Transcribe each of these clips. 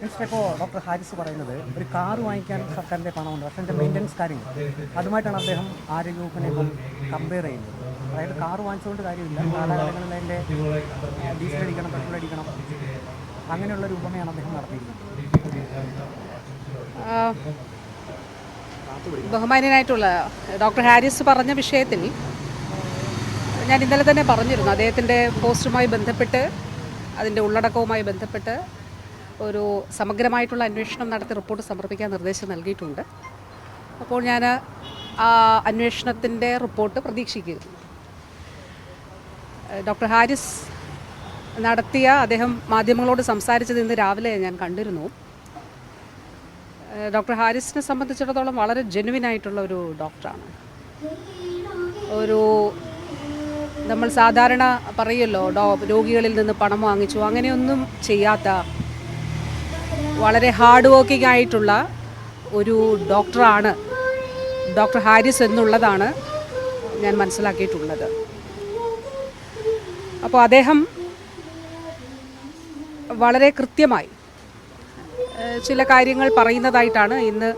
ഇപ്പോൾ ഡോക്ടർ ഹാരിസ് പറയുന്നത് ഒരു കാർ വാങ്ങിക്കാൻ സർക്കാരിൻ്റെ പണമുണ്ട്, പക്ഷേ അതിൻ്റെ മെയിൻ്റനൻസ് കാര്യങ്ങൾ അതുമായിട്ടാണ് അദ്ദേഹം ആരോഗ്യവകുപ്പിനെ ഇപ്പം കമ്പയർ ചെയ്യുന്നത്. അതായത് കാർ വാങ്ങിച്ചുകൊണ്ട് കാര്യമില്ല, കാലാകാലങ്ങളിൽ അതിൻ്റെ ഡീസൽ അടിക്കണം, പെട്രോൾ അടിക്കണം, അങ്ങനെയുള്ളൊരു ഉപമയാണ് അദ്ദേഹം നടത്തിയിരിക്കുന്നത്. ബഹുമാന്യനായിട്ടുള്ള ഡോക്ടർ ഹാരിസ് പറഞ്ഞ വിഷയത്തിൽ ഞാൻ ഇന്നലെ തന്നെ പറഞ്ഞിരുന്നു. അദ്ദേഹത്തിൻ്റെ പോസ്റ്റുമായി ബന്ധപ്പെട്ട്, അതിൻ്റെ ഉള്ളടക്കവുമായി ബന്ധപ്പെട്ട് ഒരു സമഗ്രമായിട്ടുള്ള അന്വേഷണം നടത്തി റിപ്പോർട്ട് സമർപ്പിക്കാൻ നിർദ്ദേശം നൽകിയിട്ടുണ്ട്. അപ്പോൾ ഞാൻ ആ അന്വേഷണത്തിൻ്റെ റിപ്പോർട്ട് പ്രതീക്ഷിക്കുന്നു. ഡോക്ടർ ഹാരിസ് അദ്ദേഹം മാധ്യമങ്ങളോട് സംസാരിച്ചത് ഇന്ന് രാവിലെ ഞാൻ കണ്ടിരുന്നു. ഡോക്ടർ ഹാരിസിനെ സംബന്ധിച്ചിടത്തോളം വളരെ ജെനുവിനായിട്ടുള്ള ഒരു ഡോക്ടറാണ്. നമ്മൾ സാധാരണ പറയുമല്ലോ, രോഗികളിൽ നിന്ന് പണം വാങ്ങിച്ചു, അങ്ങനെയൊന്നും ചെയ്യാത്ത വളരെ ഹാർഡ് വർക്കിംഗ് ആയിട്ടുള്ള ഒരു ഡോക്ടറാണ് ഡോക്ടർ ഹാരിസ് എന്നുള്ളതാണ് ഞാൻ മനസ്സിലാക്കിയിട്ടുള്ളത്. അപ്പോൾ അദ്ദേഹം വളരെ കൃത്യമായി ചില കാര്യങ്ങൾ പറയുന്നതായിട്ടാണ് ഇന്ന്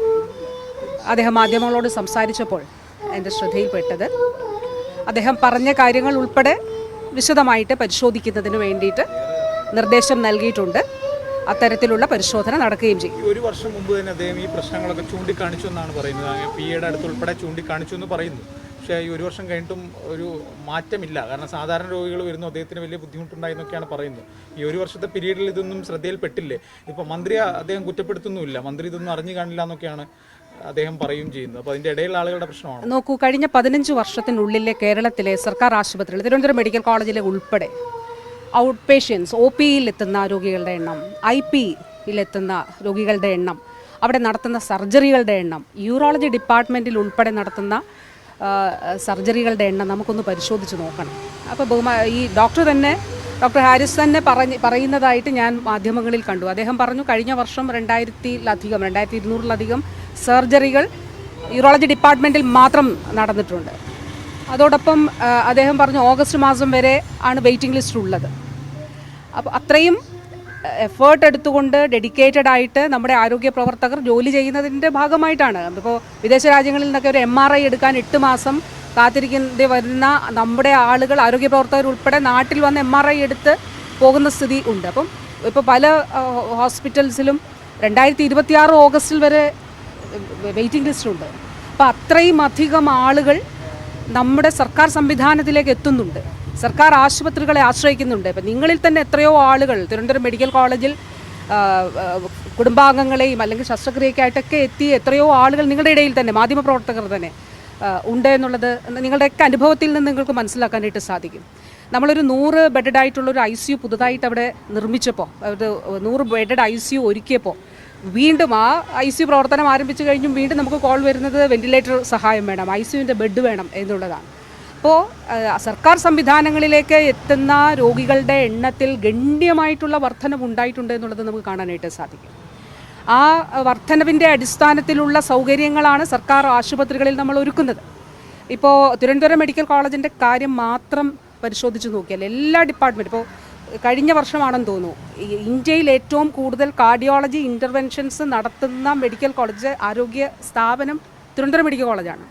അദ്ദേഹം മാധ്യമങ്ങളോട് സംസാരിച്ചപ്പോൾ എൻ്റെ ശ്രദ്ധയിൽപ്പെട്ടത്. അദ്ദേഹം പറഞ്ഞ കാര്യങ്ങൾ ഉൾപ്പെടെ വിശദമായിട്ട് പരിശോധിക്കുന്നതിന് വേണ്ടിയിട്ട് നിർദ്ദേശം നൽകിയിട്ടുണ്ട്. അത്തരത്തിലുള്ള പരിശോധന നടക്കുകയും ചെയ്യും. ഒരു വർഷം മുമ്പ് തന്നെ അദ്ദേഹം ഈ പ്രശ്നങ്ങളൊക്കെ ചൂണ്ടിക്കാണിച്ചു എന്നാണ് പറയുന്നത്. പിയുടെ അടുത്തുൾപ്പെടെ ചൂണ്ടിക്കാണിച്ചു എന്ന് പറയുന്നു. പക്ഷേ ഈ ഒരു വർഷം കഴിഞ്ഞിട്ടും ഒരു മാറ്റമില്ല. കാരണം സാധാരണ രോഗികൾ വരുന്നു, അദ്ദേഹത്തിന് വലിയ ബുദ്ധിമുട്ടുണ്ടായെന്നൊക്കെയാണ് പറയുന്നത്. ഈ ഒരു വർഷത്തെ പീരീഡിൽ ഇതൊന്നും ശ്രദ്ധയിൽപ്പെട്ടില്ലേ? ഇപ്പോൾ മന്ത്രി അദ്ദേഹം കുറ്റപ്പെടുത്തുന്നുമില്ല, മന്ത്രി ഇതൊന്നും അറിഞ്ഞു കാണില്ല എന്നൊക്കെയാണ് അദ്ദേഹം പറയുകയും ചെയ്യുന്നത്. അപ്പോൾ അതിൻ്റെ ഇടയിലുള്ള ആളുകളുടെ പ്രശ്നമാണ്. നോക്കൂ, കഴിഞ്ഞ 15 വർഷത്തിനുള്ളിലെ കേരളത്തിലെ സർക്കാർ ആശുപത്രികൾ, തിരുവനന്തപുരം മെഡിക്കൽ കോളേജിലെ ഉൾപ്പെടെ ഔട്ട് പേഷ്യൻസ് OPയിൽ എത്തുന്ന രോഗികളുടെ എണ്ണം, IPയിൽ എത്തുന്ന രോഗികളുടെ എണ്ണം, അവിടെ നടത്തുന്ന സർജറികളുടെ എണ്ണം, യൂറോളജി ഡിപ്പാർട്ട്മെൻറ്റിൽ ഉൾപ്പെടെ നടത്തുന്ന സർജറികളുടെ എണ്ണം നമുക്കൊന്ന് പരിശോധിച്ച് നോക്കണം. അപ്പോൾ ഈ ഡോക്ടർ ഹാരിസ് തന്നെ പറയുന്നതായിട്ട് ഞാൻ മാധ്യമങ്ങളിൽ കണ്ടു. അദ്ദേഹം പറഞ്ഞു, കഴിഞ്ഞ വർഷം 2200-ലധികം സർജറികൾ യൂറോളജി ഡിപ്പാർട്ട്മെൻറ്റിൽ മാത്രം നടന്നിട്ടുണ്ട്. അതോടൊപ്പം അദ്ദേഹം പറഞ്ഞു ഓഗസ്റ്റ് മാസം വരെ ആണ് വെയിറ്റിംഗ് ലിസ്റ്റ് ഉള്ളത്. അപ്പോൾ അത്രയും എഫേർട്ട് എടുത്തുകൊണ്ട് ഡെഡിക്കേറ്റഡ് ആയിട്ട് നമ്മുടെ ആരോഗ്യ പ്രവർത്തകർ ജോലി ചെയ്യുന്നതിൻ്റെ ഭാഗമായിട്ടാണ്. ഇപ്പോൾ വിദേശ രാജ്യങ്ങളിൽ നിന്നൊക്കെ ഒരു MRI എടുക്കാൻ 8 മാസം കാത്തിരിക്കേണ്ടി വരുന്ന നമ്മുടെ ആളുകൾ, ആരോഗ്യ പ്രവർത്തകർ ഉൾപ്പെടെ നാട്ടിൽ വന്ന് MRI എടുത്ത് പോകുന്ന സ്ഥിതി ഉണ്ട്. അപ്പം ഇപ്പോൾ പല ഹോസ്പിറ്റൽസിലും 2026 ഓഗസ്റ്റിൽ വരെ വെയിറ്റിംഗ് ലിസ്റ്റ് ഉണ്ട്. അപ്പോൾ അത്രയും അധികം ആളുകൾ നമ്മുടെ സർക്കാർ സംവിധാനത്തിലേക്ക് എത്തുന്നുണ്ട്, സർക്കാർ ആശുപത്രികളെ ആശ്രയിക്കുന്നുണ്ട്. ഇപ്പം നിങ്ങളിൽ തന്നെ എത്രയോ ആളുകൾ തിരുവനന്തപുരം മെഡിക്കൽ കോളേജിൽ കുടുംബാംഗങ്ങളെയും അല്ലെങ്കിൽ ശസ്ത്രക്രിയക്കായിട്ടൊക്കെ എത്തി എത്രയോ ആളുകൾ നിങ്ങളുടെ ഇടയിൽ തന്നെ, മാധ്യമപ്രവർത്തകർ തന്നെ ഉണ്ട് എന്നുള്ളത് നിങ്ങളുടെയൊക്കെ അനുഭവത്തിൽ നിന്ന് നിങ്ങൾക്ക് മനസ്സിലാക്കാനായിട്ട് സാധിക്കും. നമ്മളൊരു 100 ബെഡഡ് ആയിട്ടുള്ളൊരു ICU പുതുതായിട്ട് അവിടെ നിർമ്മിച്ചപ്പോൾ, 100 ബെഡഡ് ICU ഒരുക്കിയപ്പോൾ വീണ്ടും ആ ICU പ്രവർത്തനം ആരംഭിച്ചു കഴിഞ്ഞും വീണ്ടും നമുക്ക് കോൾ വരുന്നത് വെന്റിലേറ്റർ സഹായം വേണം, ICUവിൻ്റെ ബെഡ് വേണം എന്നുള്ളതാണ്. അപ്പോൾ സർക്കാർ സംവിധാനങ്ങളിലേക്ക് എത്തുന്ന രോഗികളുടെ എണ്ണത്തിൽ ഗണ്യമായിട്ടുള്ള വർധനവ് ഉണ്ടായിട്ടുണ്ട് എന്നുള്ളത് നമുക്ക് കാണാനായിട്ട് സാധിക്കും. ആ വർധനവിൻ്റെ അടിസ്ഥാനത്തിലുള്ള സൗകര്യങ്ങളാണ് സർക്കാർ ആശുപത്രികളിൽ നമ്മൾ ഒരുക്കുന്നത്. ഇപ്പോൾ തിരുവനന്തപുരം മെഡിക്കൽ കോളേജിൻ്റെ കാര്യം മാത്രം പരിശോധിച്ച് നോക്കിയാൽ എല്ലാ ഡിപ്പാർട്ട്മെൻറ്റും, ഇപ്പോൾ കഴിഞ്ഞ വർഷമാണെന്ന് തോന്നുന്നു, ഇന്ത്യയിൽ ഏറ്റവും കൂടുതൽ കാർഡിയോളജി ഇൻ്റർവെൻഷൻസ് നടത്തുന്ന മെഡിക്കൽ കോളേജ്, ആരോഗ്യ സ്ഥാപനം തിരുവനന്തപുരം മെഡിക്കൽ കോളേജാണ്.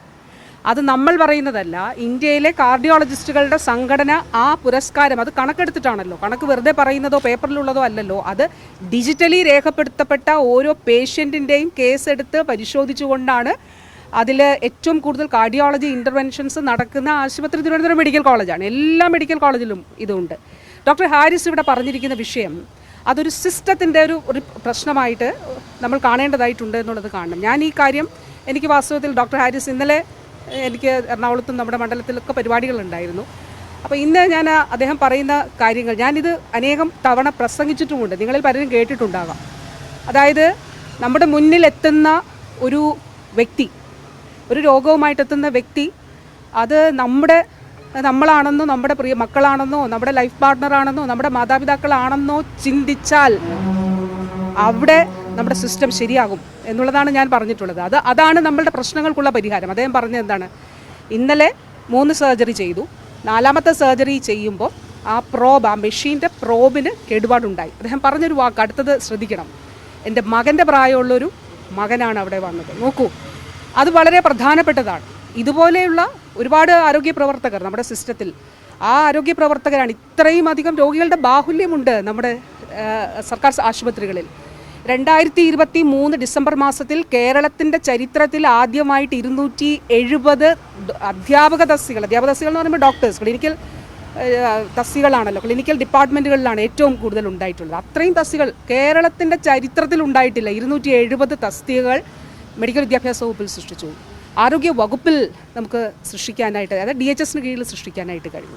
അത് നമ്മൾ പറയുന്നതല്ല, ഇന്ത്യയിലെ കാർഡിയോളജിസ്റ്റുകളുടെ സംഘടന ആ പുരസ്കാരം അത് കണക്കെടുത്തിട്ടാണല്ലോ, കണക്ക് വെറുതെ പറയുന്നതോ പേപ്പറിലുള്ളതോ അല്ലല്ലോ, അത് ഡിജിറ്റലി രേഖപ്പെടുത്തപ്പെട്ട ഓരോ പേഷ്യൻറ്റിൻ്റെയും കേസ് എടുത്ത് പരിശോധിച്ചുകൊണ്ടാണ് അതിൽ ഏറ്റവും കൂടുതൽ കാർഡിയോളജി ഇൻ്റർവെൻഷൻസ് നടക്കുന്ന ആശുപത്രി തിരുവനന്തപുരം മെഡിക്കൽ കോളേജാണ്. എല്ലാ മെഡിക്കൽ കോളേജിലും ഇതുണ്ട്. ഡോക്ടർ ഹാരിസ് ഇവിടെ പറഞ്ഞിരിക്കുന്ന വിഷയം അതൊരു സിസ്റ്റത്തിൻ്റെ ഒരു പ്രശ്നമായിട്ട് നമ്മൾ കാണേണ്ടതായിട്ടുണ്ട് എന്നുള്ളത് കാണണം. ഞാൻ ഈ കാര്യം, എനിക്ക് വാസ്തവത്തിൽ ഡോക്ടർ ഹാരിസ് ഇന്നലെ, എനിക്ക് എറണാകുളത്തും നമ്മുടെ മണ്ഡലത്തിലൊക്കെ പരിപാടികളുണ്ടായിരുന്നു. അപ്പോൾ ഇന്ന് ഞാൻ അദ്ദേഹം പറയുന്ന കാര്യങ്ങൾ, ഞാനിത് അനേകം തവണ പ്രസംഗിച്ചിട്ടുമുണ്ട്, നിങ്ങളിൽ പലരും കേട്ടിട്ടുണ്ടാകാം. അതായത് നമ്മുടെ മുന്നിലെത്തുന്ന ഒരു വ്യക്തി, ഒരു രോഗവുമായിട്ടെത്തുന്ന വ്യക്തി, അത് നമ്മളാണെന്നോ, നമ്മുടെ പ്രിയ മക്കളാണെന്നോ, നമ്മുടെ ലൈഫ് പാർട്ട്ണറാണെന്നോ, നമ്മുടെ മാതാപിതാക്കളാണെന്നോ ചിന്തിച്ചാൽ അവിടെ നമ്മുടെ സിസ്റ്റം ശരിയാകും എന്നുള്ളതാണ് ഞാൻ പറഞ്ഞിട്ടുള്ളത്. അതാണ് നമ്മളുടെ പ്രശ്നങ്ങൾക്കുള്ള പരിഹാരം. അദ്ദേഹം പറഞ്ഞത് എന്താണ്, ഇന്നലെ 3 സർജറി ചെയ്തു, 4ാമത്തെ സർജറി ചെയ്യുമ്പോൾ ആ മെഷീൻ്റെ പ്രോബിന് കേടുപാടുണ്ടായി. അദ്ദേഹം പറഞ്ഞൊരു വാക്ക്, അടുത്തത് ശ്രദ്ധിക്കണം, എൻ്റെ മകൻ്റെ പ്രായമുള്ളൊരു മകനാണ് അവിടെ വന്നത്. നോക്കൂ, അത് വളരെ പ്രധാനപ്പെട്ടതാണ്. ഇതുപോലെയുള്ള ഒരുപാട് ആരോഗ്യ പ്രവർത്തകർ നമ്മുടെ സിസ്റ്റത്തിൽ, ആ ആരോഗ്യ പ്രവർത്തകരാണ്. ഇത്രയും അധികം രോഗികളുടെ ബാഹുല്യമുണ്ട് നമ്മുടെ സർക്കാർ ആശുപത്രികളിൽ. 2023 ഡിസംബർ മാസത്തിൽ കേരളത്തിൻ്റെ ചരിത്രത്തിൽ ആദ്യമായിട്ട് 270 അധ്യാപക തസ്തികൾ എന്ന് പറയുമ്പോൾ ഡോക്ടേഴ്സ്, ക്ലിനിക്കൽ തസ്തികളാണല്ലോ, ക്ലിനിക്കൽ ഡിപ്പാർട്ട്മെൻറ്റുകളിലാണ് ഏറ്റവും കൂടുതൽ ഉണ്ടായിട്ടുള്ളത്. അത്രയും തസ്തികൾ കേരളത്തിൻ്റെ ചരിത്രത്തിൽ ഉണ്ടായിട്ടില്ല. 270 തസ്തികകൾ മെഡിക്കൽ വിദ്യാഭ്യാസ വകുപ്പിൽ സൃഷ്ടിച്ചു. ആരോഗ്യ വകുപ്പിൽ നമുക്ക് സൃഷ്ടിക്കാനായിട്ട്, അതായത് DHSന് കീഴിൽ സൃഷ്ടിക്കാനായിട്ട് കഴിഞ്ഞു.